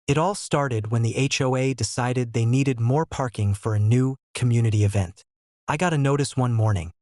It all started when the HOA decided they needed more parking for a new community event. I got a notice one morning.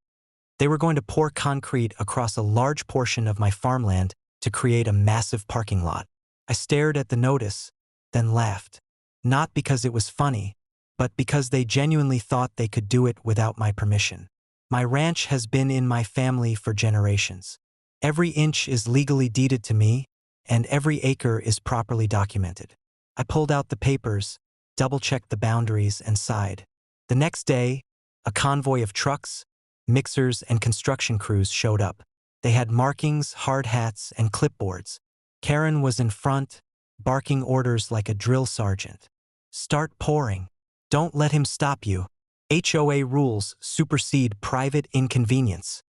They were going to pour concrete across a large portion of my farmland to create a massive parking lot. I stared at the notice, then laughed. Not because it was funny, but because they genuinely thought they could do it without my permission. My ranch has been in my family for generations. Every inch is legally deeded to me, and every acre is properly documented. I pulled out the papers, double-checked the boundaries, and sighed. The next day, a convoy of trucks, mixers, and construction crews showed up. They had markings, hard hats, and clipboards. Karen was in front, barking orders like a drill sergeant. Start pouring. Don't let him stop you. HOA rules supersede private inconvenience.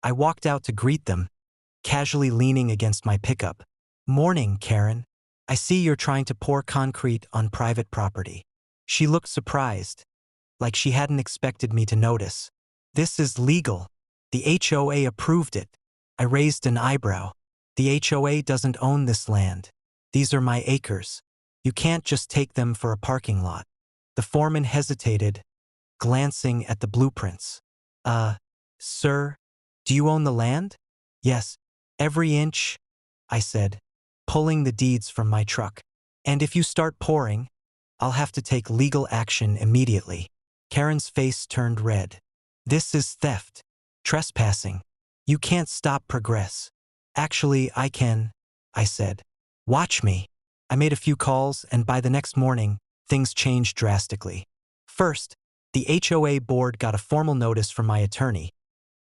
I walked out to greet them, casually leaning against my pickup. Morning, Karen. I see you're trying to pour concrete on private property. She looked surprised, like she hadn't expected me to notice. This is legal. The HOA approved it. I raised an eyebrow. The HOA doesn't own this land. These are my acres. You can't just take them for a parking lot. The foreman hesitated, glancing at the blueprints. Sir, do you own the land? Yes, every inch, I said, pulling the deeds from my truck. And if you start pouring, I'll have to take legal action immediately. Karen's face turned red. This is theft. Trespassing. You can't stop progress. Actually, I can, I said. Watch me. I made a few calls, and by the next morning, things changed drastically. First, the HOA board got a formal notice from my attorney,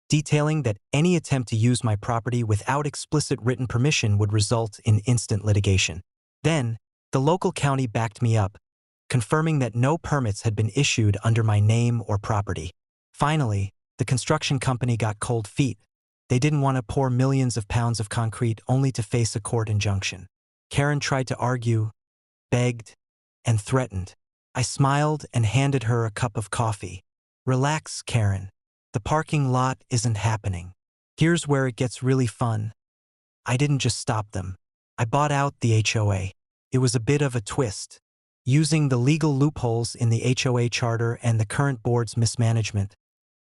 detailing that any attempt to use my property without explicit written permission would result in instant litigation. Then, the local county backed me up, confirming that no permits had been issued under my name or property. Finally, the construction company got cold feet. They didn't want to pour millions of pounds of concrete only to face a court injunction. Karen tried to argue, begged, and threatened. I smiled and handed her a cup of coffee. Relax, Karen. The parking lot isn't happening. Here's where it gets really fun. I didn't just stop them. I bought out the HOA. It was a bit of a twist. Using the legal loopholes in the HOA charter and the current board's mismanagement,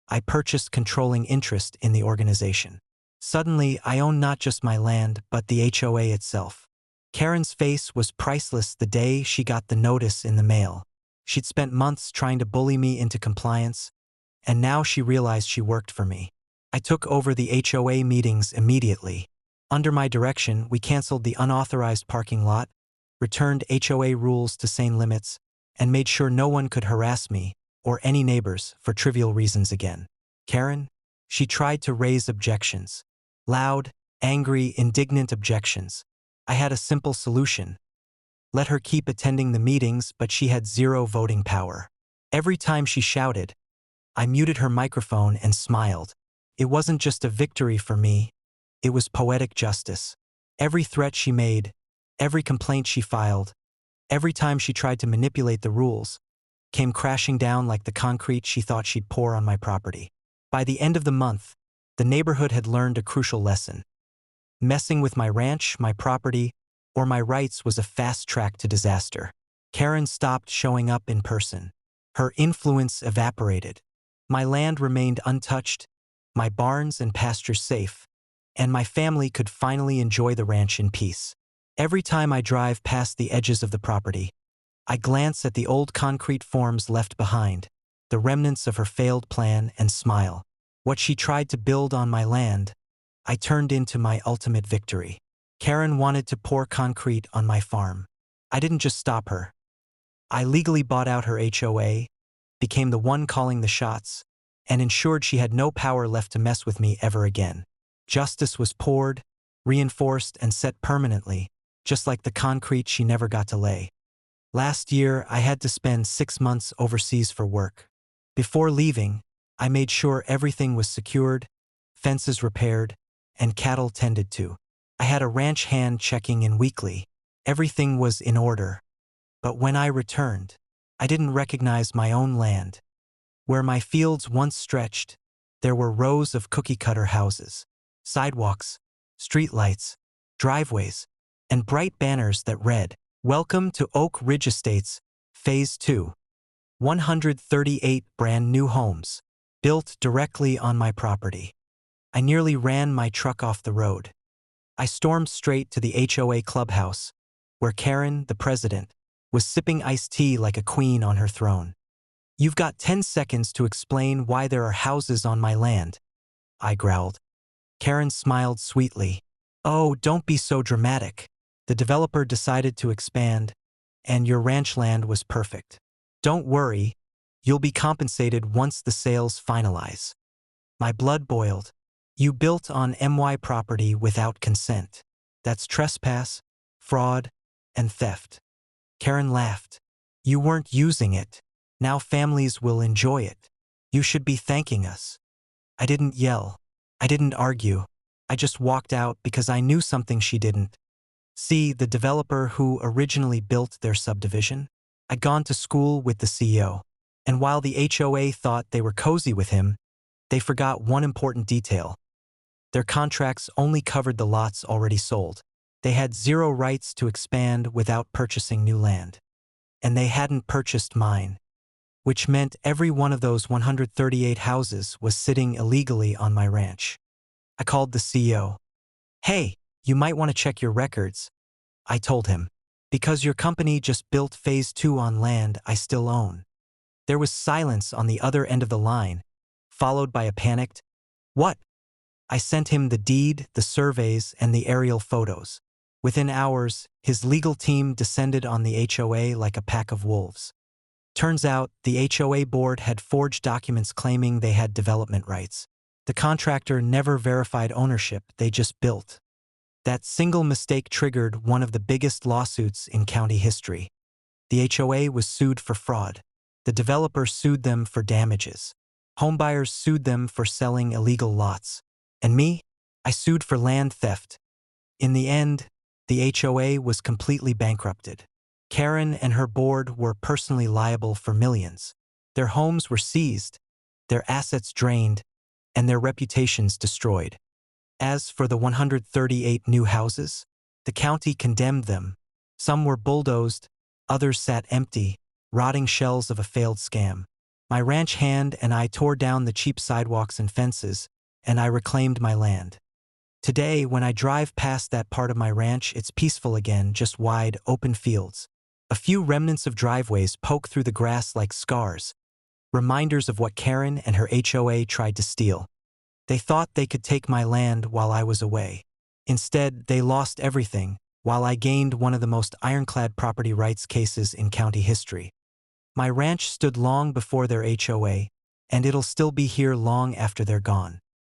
I purchased controlling interest in the organization. Suddenly, I owned not just my land, but the HOA itself. Karen's face was priceless the day she got the notice in the mail. She'd spent months trying to bully me into compliance, and now she realized she worked for me. I took over the HOA meetings immediately. Under my direction, we canceled the unauthorized parking lot, returned HOA rules to sane limits, and made sure no one could harass me or any neighbors for trivial reasons again. Karen? She tried to raise objections. Loud, angry, indignant objections. I had a simple solution. Let her keep attending the meetings, but she had zero voting power. Every time she shouted, I muted her microphone and smiled. It wasn't just a victory for me, it was poetic justice. Every threat she made, every complaint she filed, every time she tried to manipulate the rules, came crashing down like the concrete she thought she'd pour on my property. By the end of the month, the neighborhood had learned a crucial lesson. Messing with my ranch, my property, or my rights was a fast track to disaster. Karen stopped showing up in person. Her influence evaporated. My land remained untouched, my barns and pastures safe, and my family could finally enjoy the ranch in peace. Every time I drive past the edges of the property, I glance at the old concrete forms left behind, the remnants of her failed plan, and smile. What she tried to build on my land, I turned into my ultimate victory. Karen wanted to pour concrete on my farm. I didn't just stop her. I legally bought out her HOA, became the one calling the shots, and ensured she had no power left to mess with me ever again. Justice was poured, reinforced, and set permanently, just like the concrete she never got to lay. Last year, I had to spend 6 months overseas for work. Before leaving, I made sure everything was secured, fences repaired, and cattle tended to. I had a ranch hand checking in weekly. Everything was in order. But when I returned, I didn't recognize my own land. Where my fields once stretched, there were rows of cookie-cutter houses, sidewalks, streetlights, driveways, and bright banners that read, Welcome to Oak Ridge Estates, Phase 2. 138 brand new homes, built directly on my property. I nearly ran my truck off the road. I stormed straight to the HOA clubhouse, where Karen, the president, was sipping iced tea like a queen on her throne. "You've got 10 seconds to explain why there are houses on my land," I growled. Karen smiled sweetly. "Oh, don't be so dramatic. The developer decided to expand, and your ranch land was perfect. Don't worry, you'll be compensated once the sales finalize." My blood boiled. "You built on MY property without consent. That's trespass, fraud, and theft." Karen laughed. "You weren't using it. Now families will enjoy it. You should be thanking us." I didn't yell. I didn't argue. I just walked out because I knew something she didn't. See, the developer who originally built their subdivision? I'd gone to school with the CEO, and while the HOA thought they were cozy with him, they forgot one important detail. Their contracts only covered the lots already sold. They had zero rights to expand without purchasing new land. And they hadn't purchased mine, which meant every one of those 138 houses was sitting illegally on my ranch. I called the CEO. "Hey, you might want to check your records," I told him, "because your company just built Phase 2 on land I still own." There was silence on the other end of the line, followed by a panicked, "What?" I sent him the deed, the surveys, and the aerial photos. Within hours, his legal team descended on the HOA like a pack of wolves. Turns out, the HOA board had forged documents claiming they had development rights. The contractor never verified ownership, they just built. That single mistake triggered one of the biggest lawsuits in county history. The HOA was sued for fraud. The developer sued them for damages. Homebuyers sued them for selling illegal lots. And me? I sued for land theft. In the end, the HOA was completely bankrupted. Karen and her board were personally liable for millions. Their homes were seized, their assets drained, and their reputations destroyed. As for the 138 new houses, the county condemned them. Some were bulldozed, others sat empty, rotting shells of a failed scam. My ranch hand and I tore down the cheap sidewalks and fences, and I reclaimed my land. Today, when I drive past that part of my ranch, it's peaceful again, just wide, open fields. A few remnants of driveways poke through the grass like scars, reminders of what Karen and her HOA tried to steal. They thought they could take my land while I was away. Instead, they lost everything, while I gained one of the most ironclad property rights cases in county history. My ranch stood long before their HOA, and it'll still be here long after they're gone.